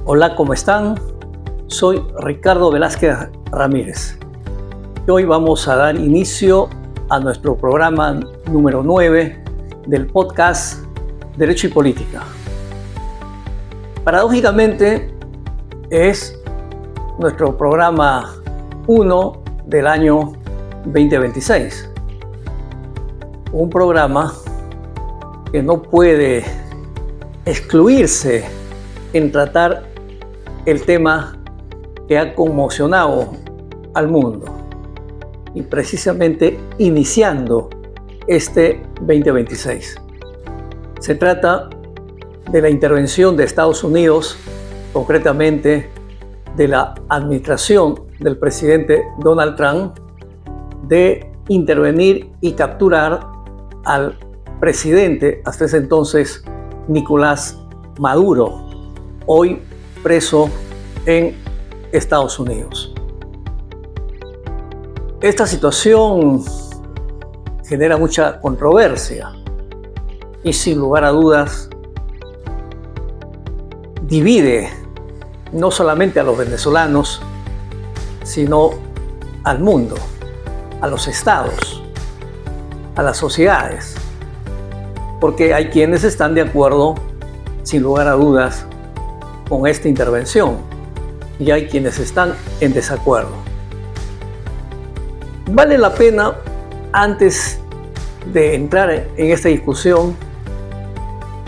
Hola, ¿cómo están? Soy Ricardo Velázquez Ramírez. Hoy vamos a dar inicio a nuestro programa número 9 del podcast Derecho y Política. Paradójicamente, es nuestro programa 1 del año 2026. Un programa que no puede excluirse en tratar el tema que ha conmocionado al mundo y precisamente iniciando este 2026. Se trata de la intervención de Estados Unidos, concretamente de la administración del presidente Donald Trump, de intervenir y capturar al presidente, hasta ese entonces, Nicolás Maduro, hoy preso en Estados Unidos. Esta situación genera mucha controversia y, sin lugar a dudas, divide no solamente a los venezolanos, sino al mundo, a los estados, a las sociedades, porque hay quienes están de acuerdo, sin lugar a dudas, con esta intervención y hay quienes están en desacuerdo. Vale la pena, antes de entrar en esta discusión,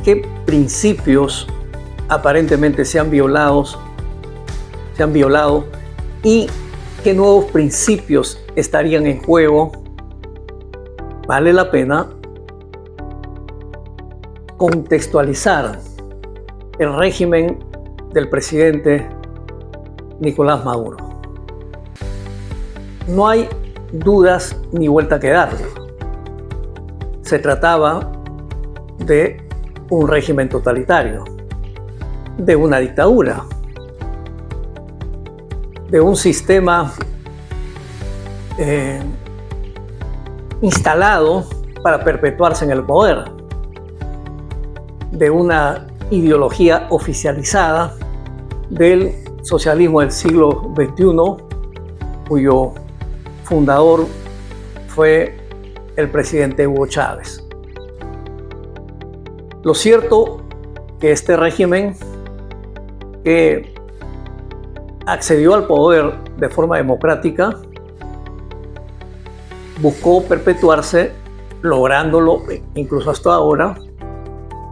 qué principios aparentemente se han violado y qué nuevos principios estarían en juego. Vale la pena contextualizar el régimen del presidente Nicolás Maduro. No hay dudas ni vuelta que darle. Se trataba de un régimen totalitario, de una dictadura, de un sistema instalado para perpetuarse en el poder, de una ideología oficializada del socialismo del siglo XXI, cuyo fundador fue el presidente Hugo Chávez. Lo cierto que este régimen, que accedió al poder de forma democrática, buscó perpetuarse, lográndolo, incluso hasta ahora,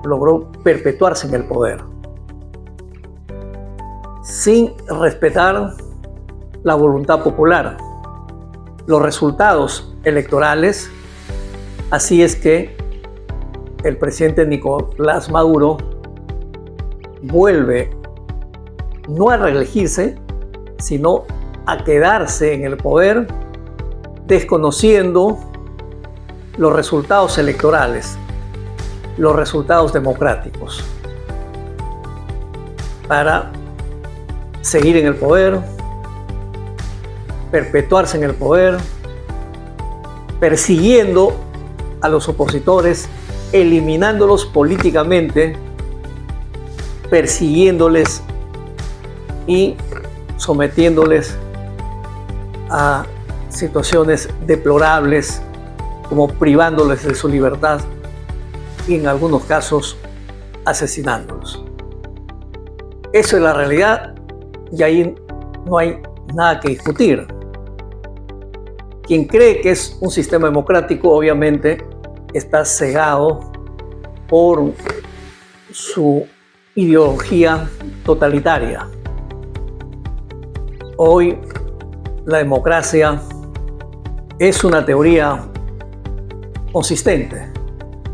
logró perpetuarse en el poder, sin respetar la voluntad popular, los resultados electorales. Así es que el presidente Nicolás Maduro vuelve no a reelegirse, sino a quedarse en el poder, desconociendo los resultados electorales, los resultados democráticos, para seguir en el poder, perpetuarse en el poder, persiguiendo a los opositores, eliminándolos políticamente, persiguiéndoles y sometiéndoles a situaciones deplorables, como privándoles de su libertad y en algunos casos asesinándolos. Eso es la realidad y ahí no hay nada que discutir. Quien cree que es un sistema democrático, obviamente, está cegado por su ideología totalitaria. Hoy la democracia es una teoría consistente,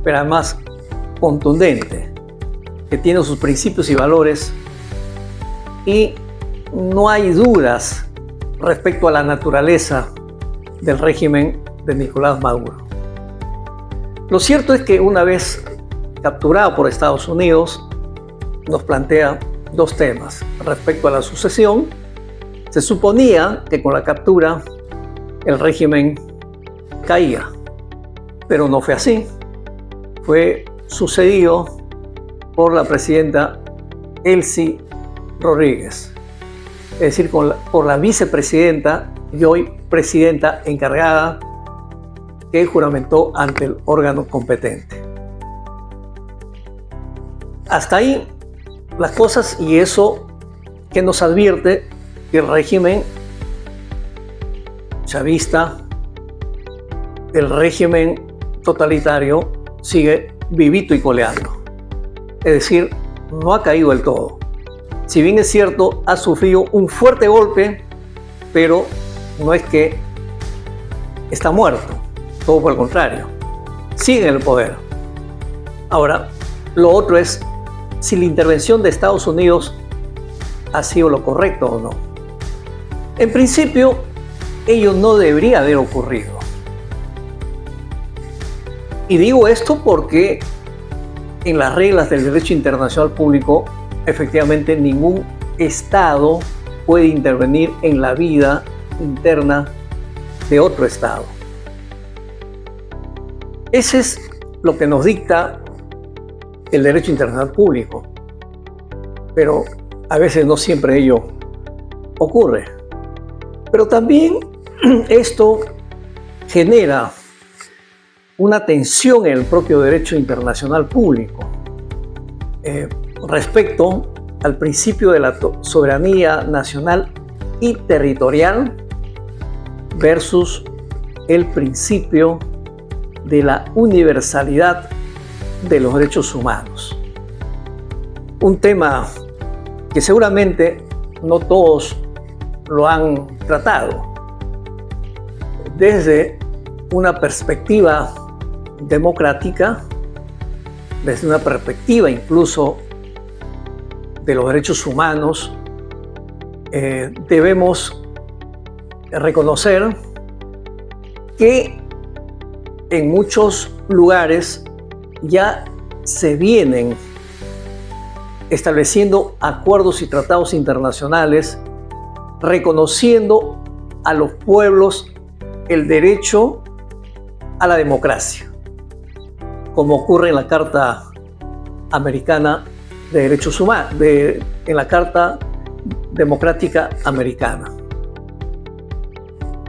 pero además contundente, que tiene sus principios y valores, y no hay dudas respecto a la naturaleza del régimen de Nicolás Maduro. Lo cierto es que una vez capturado por Estados Unidos, nos plantea dos temas. Respecto a la sucesión, se suponía que con la captura el régimen caía, pero no fue así. Fue sucedido por la presidenta Elsie Rodríguez, es decir, por la vicepresidenta y hoy presidenta encargada, que juramentó ante el órgano competente. Hasta ahí las cosas, y eso que nos advierte que el régimen chavista, el régimen totalitario, sigue vivito y coleando. Es decir, no ha caído del todo. Si bien es cierto, ha sufrido un fuerte golpe, pero no es que está muerto, todo por el contrario, sigue en el poder. Ahora, lo otro es si la intervención de Estados Unidos ha sido lo correcto o no. En principio, ello no debería haber ocurrido. Y digo esto porque en las reglas del derecho internacional público, efectivamente ningún Estado puede intervenir en la vida interna de otro Estado. Ese es lo que nos dicta el derecho internacional público, pero a veces no siempre ello ocurre. Pero también esto genera una tensión en el propio derecho internacional público respecto al principio de la soberanía nacional y territorial versus el principio de la universalidad de los derechos humanos. Un tema que seguramente no todos lo han tratado desde una perspectiva democrática, desde una perspectiva incluso de los derechos humanos. Debemos reconocer que en muchos lugares ya se vienen estableciendo acuerdos y tratados internacionales reconociendo a los pueblos el derecho a la democracia, como ocurre en la Carta Americana de Derechos Humanos, en la Carta Democrática Americana.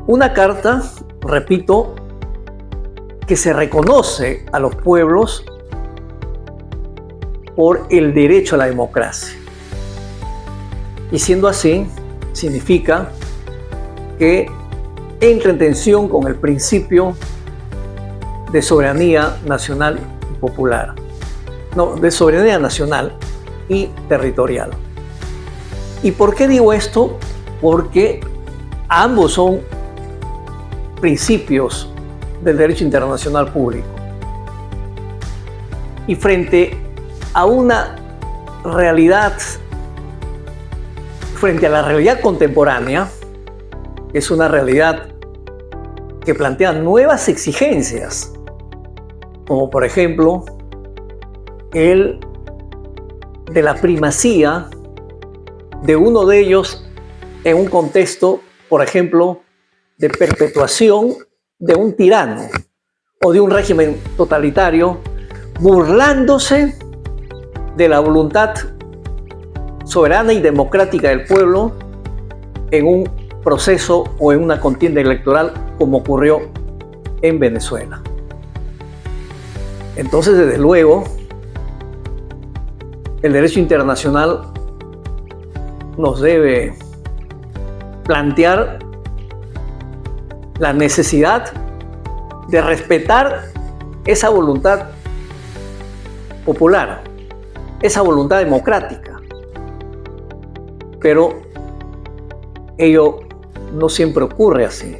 Una carta, repito, que se reconoce a los pueblos por el derecho a la democracia. Y siendo así, significa que entra en tensión con el principio de soberanía nacional y popular. No, de soberanía nacional y territorial. ¿Y por qué digo esto? Porque ambos son principios del derecho internacional público. Y frente a una realidad, frente a la realidad contemporánea, que es una realidad que plantea nuevas exigencias, como por ejemplo el de la primacía de uno de ellos en un contexto, por ejemplo, de perpetuación de un tirano o de un régimen totalitario, burlándose de la voluntad soberana y democrática del pueblo en un proceso o en una contienda electoral como ocurrió en Venezuela. Entonces, desde luego, el derecho internacional nos debe plantear la necesidad de respetar esa voluntad popular, esa voluntad democrática. Pero ello no siempre ocurre así,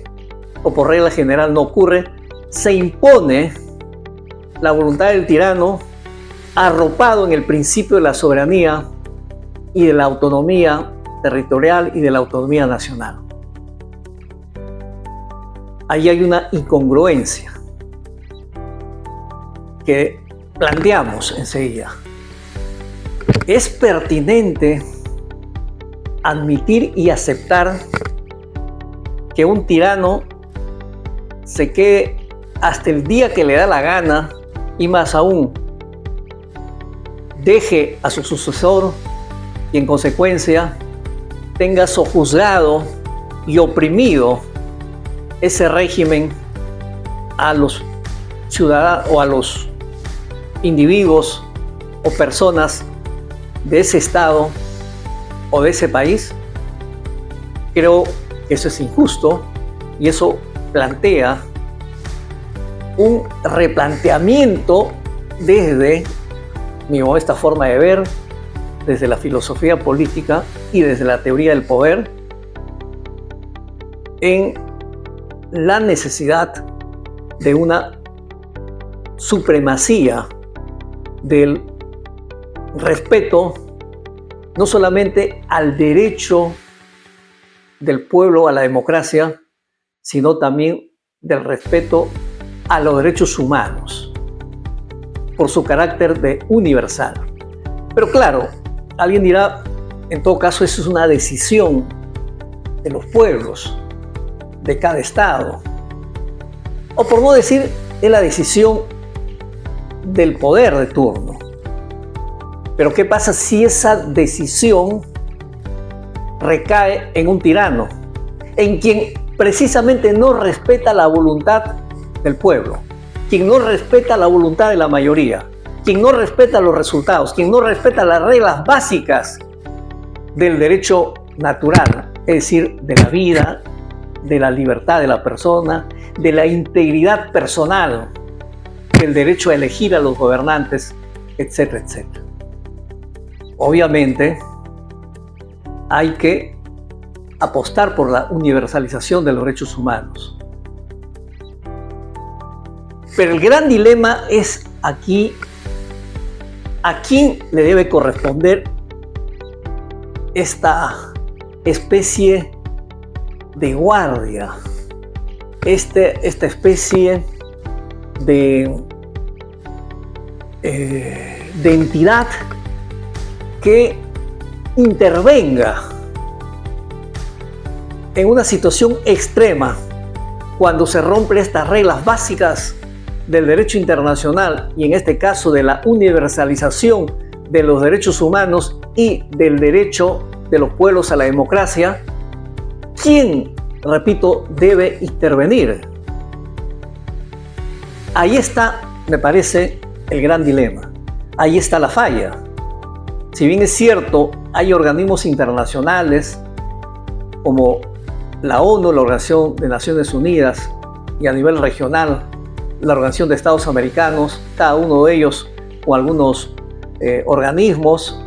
o por regla general no ocurre. Se impone la voluntad del tirano arropado en el principio de la soberanía y de la autonomía territorial y de la autonomía nacional. Ahí hay una incongruencia que planteamos enseguida. ¿Es pertinente admitir y aceptar que un tirano se quede hasta el día que le da la gana y más aún deje a su sucesor y en consecuencia tenga sojuzgado y oprimido ese régimen a los ciudadanos o a los individuos o personas de ese estado o de ese país. Creo que eso es injusto y eso plantea un replanteamiento desde mi modesta forma de ver, desde la filosofía política y desde la teoría del poder, en la necesidad de una supremacía del respeto no solamente al derecho del pueblo a la democracia, sino también del respeto a los derechos humanos por su carácter de universal. Pero claro, alguien dirá, en todo caso, eso es una decisión de los pueblos, de cada estado, o por no decir, es la decisión del poder de turno. Pero ¿qué pasa si esa decisión recae en un tirano, en quien precisamente no respeta la voluntad del pueblo, quien no respeta la voluntad de la mayoría, quien no respeta los resultados, quien no respeta las reglas básicas del derecho natural, es decir, de la vida, de la libertad de la persona, de la integridad personal, del derecho a elegir a los gobernantes, etcétera, etcétera? Obviamente, hay que apostar por la universalización de los derechos humanos. Pero el gran dilema es aquí, ¿a quién le debe corresponder esta especie de guardia, esta especie de entidad que intervenga en una situación extrema cuando se rompen estas reglas básicas del derecho internacional y en este caso de la universalización de los derechos humanos y del derecho de los pueblos a la democracia? ¿Quién, repito, debe intervenir? Ahí está, me parece, el gran dilema. Ahí está la falla. Si bien es cierto, hay organismos internacionales como la ONU, la Organización de Naciones Unidas, y a nivel regional, la Organización de Estados Americanos, cada uno de ellos o algunos organismos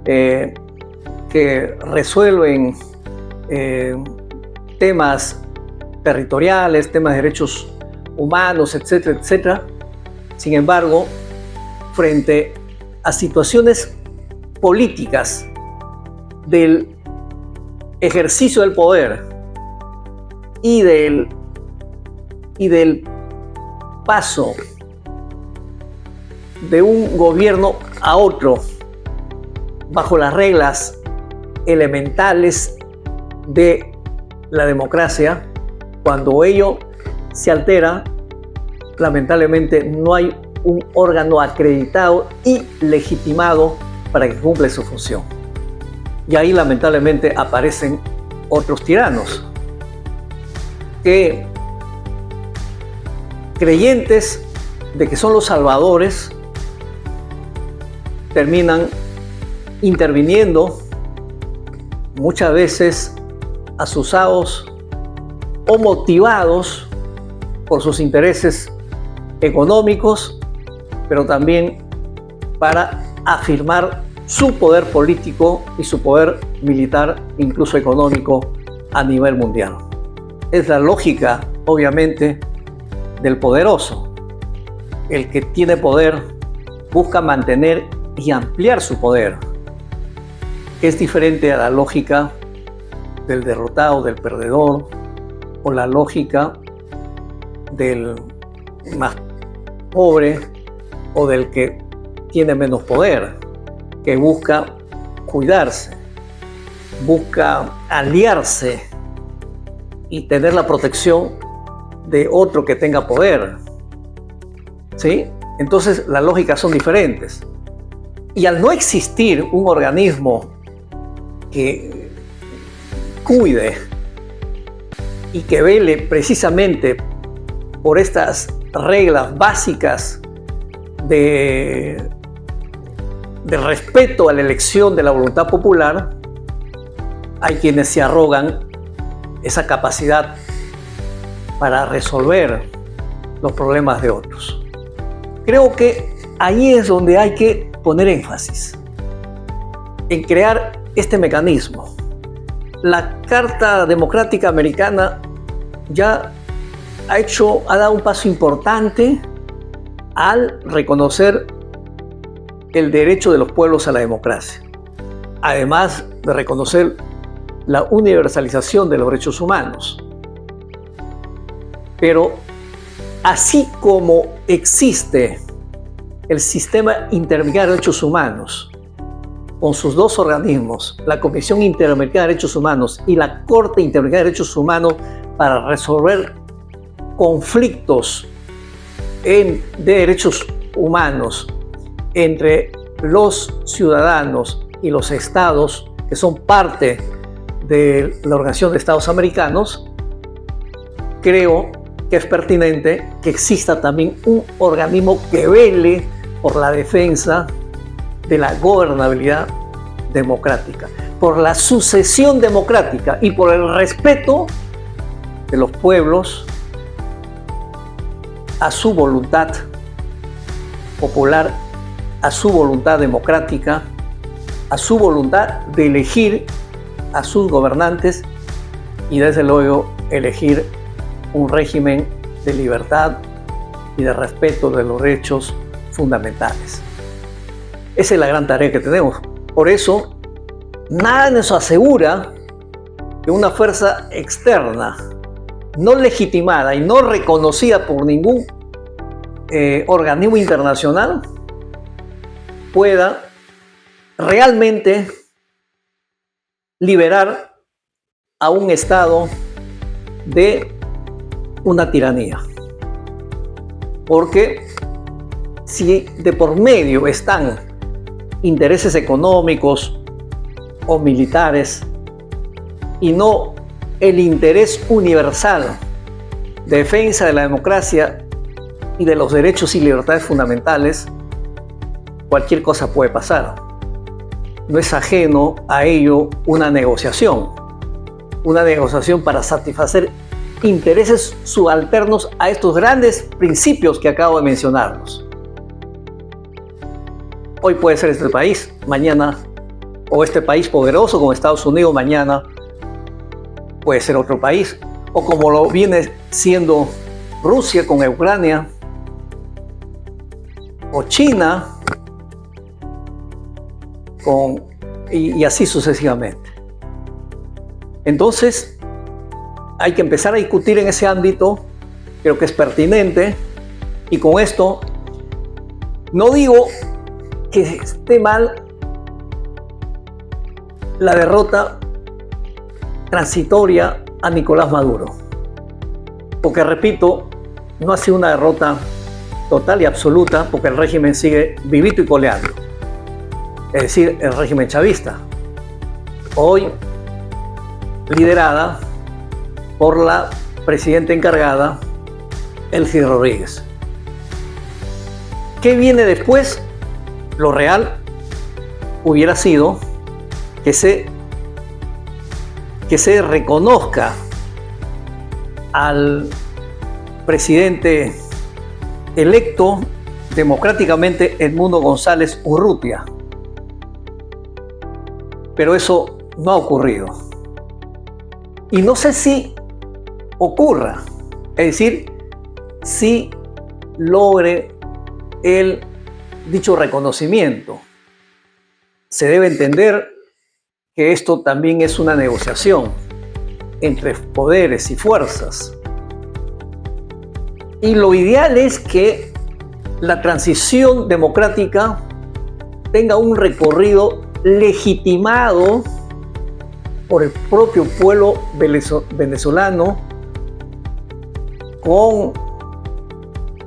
que resuelven temas territoriales, temas de derechos humanos, etcétera, etcétera. Sin embargo, frente a situaciones políticas del ejercicio del poder y del paso de un gobierno a otro bajo las reglas elementales de la democracia, cuando ello se altera, lamentablemente no hay un órgano acreditado y legitimado para que cumpla su función. Y ahí lamentablemente aparecen otros tiranos que, creyentes de que son los salvadores, terminan interviniendo, muchas veces asusados o motivados por sus intereses económicos, pero también para afirmar su poder político y su poder militar, incluso económico, a nivel mundial. Es la lógica, obviamente, del poderoso. El que tiene poder busca mantener y ampliar su poder. Es diferente a la lógica del derrotado, del perdedor, o la lógica del más pobre o del que tiene menos poder, que busca cuidarse, busca aliarse y tener la protección de otro que tenga poder. ¿Sí? Entonces las lógicas son diferentes. Y al no existir un organismo que cuide y que vele precisamente por estas reglas básicas de respeto a la elección de la voluntad popular, hay quienes se arrogan esa capacidad para resolver los problemas de otros. Creo que ahí es donde hay que poner énfasis, en crear este mecanismo. La Carta Democrática Americana ya ha dado un paso importante al reconocer el derecho de los pueblos a la democracia, además de reconocer la universalización de los derechos humanos. Pero así como existe el Sistema Interamericano de Derechos Humanos, con sus dos organismos, la Comisión Interamericana de Derechos Humanos y la Corte Interamericana de Derechos Humanos, para resolver conflictos de derechos humanos entre los ciudadanos y los estados que son parte de la Organización de Estados Americanos, creo que es pertinente que exista también un organismo que vele por la defensa de la gobernabilidad democrática, por la sucesión democrática y por el respeto de los pueblos a su voluntad popular, a su voluntad democrática, a su voluntad de elegir a sus gobernantes y desde luego elegir un régimen de libertad y de respeto de los derechos fundamentales. Esa es la gran tarea que tenemos. Por eso, nada nos asegura que una fuerza externa, no legitimada y no reconocida por ningún organismo internacional, pueda realmente liberar a un Estado de una tiranía. Porque si de por medio están intereses económicos o militares y no el interés universal de defensa de la democracia y de los derechos y libertades fundamentales, cualquier cosa puede pasar. No es ajeno a ello una negociación para satisfacer intereses subalternos a estos grandes principios que acabo de mencionarlos. Hoy puede ser este país, mañana, o este país poderoso como Estados Unidos, mañana puede ser otro país, o como lo viene siendo Rusia con Ucrania, o China, y así sucesivamente. Entonces, hay que empezar a discutir en ese ámbito, creo que es pertinente, y con esto no digo que esté mal la derrota transitoria a Nicolás Maduro, porque repito, no ha sido una derrota total y absoluta, porque el régimen sigue vivito y coleando, es decir, el régimen chavista, hoy liderada por la presidenta encargada, Delcy Rodríguez. ¿Qué viene después? Lo real hubiera sido que se reconozca al presidente electo democráticamente, Edmundo González Urrutia. Pero eso no ha ocurrido. Y no sé si ocurra, es decir, si logre el dicho reconocimiento. Se debe entender que esto también es una negociación entre poderes y fuerzas. Y lo ideal es que la transición democrática tenga un recorrido legitimado por el propio pueblo venezolano, con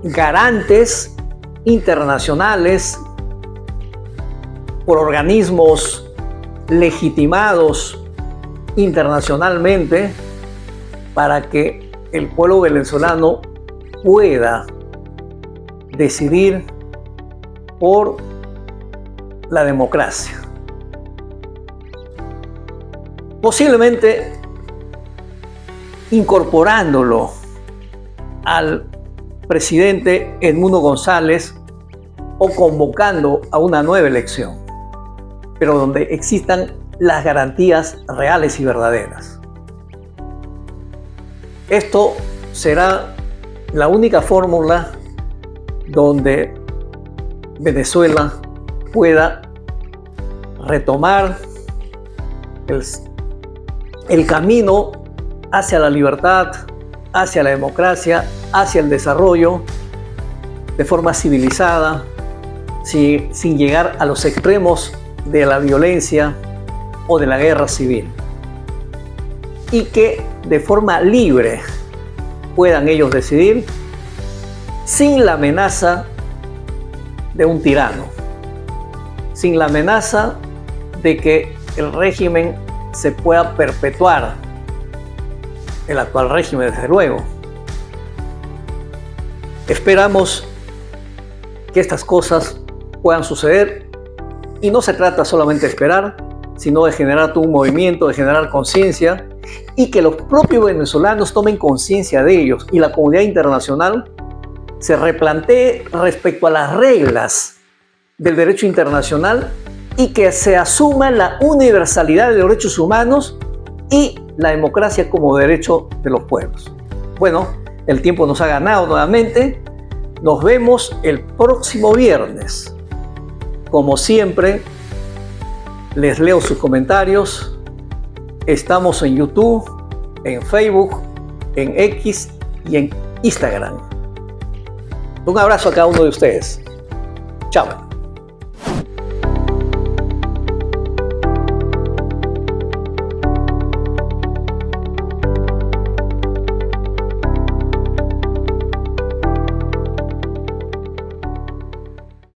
garantes internacionales, por organismos legitimados internacionalmente para que el pueblo venezolano pueda decidir por la democracia. Posiblemente incorporándolo al presidente Edmundo González o convocando a una nueva elección, pero donde existan las garantías reales y verdaderas. Esto será la única fórmula donde Venezuela pueda retomar el camino hacia la libertad, hacia la democracia, hacia el desarrollo de forma civilizada, sin llegar a los extremos de la violencia o de la guerra civil, y que de forma libre puedan ellos decidir sin la amenaza de un tirano, sin la amenaza de que el régimen se pueda perpetuar, el actual régimen desde luego. Esperamos que estas cosas puedan suceder, y no se trata solamente de esperar, sino de generar todo un movimiento, de generar conciencia, y que los propios venezolanos tomen conciencia de ellos y la comunidad internacional se replantee respecto a las reglas del derecho internacional y que se asuma la universalidad de los derechos humanos y la democracia como derecho de los pueblos. Bueno, el tiempo nos ha ganado nuevamente. Nos vemos el próximo viernes. Como siempre, les leo sus comentarios. Estamos en YouTube, en Facebook, en X y en Instagram. Un abrazo a cada uno de ustedes. Chao.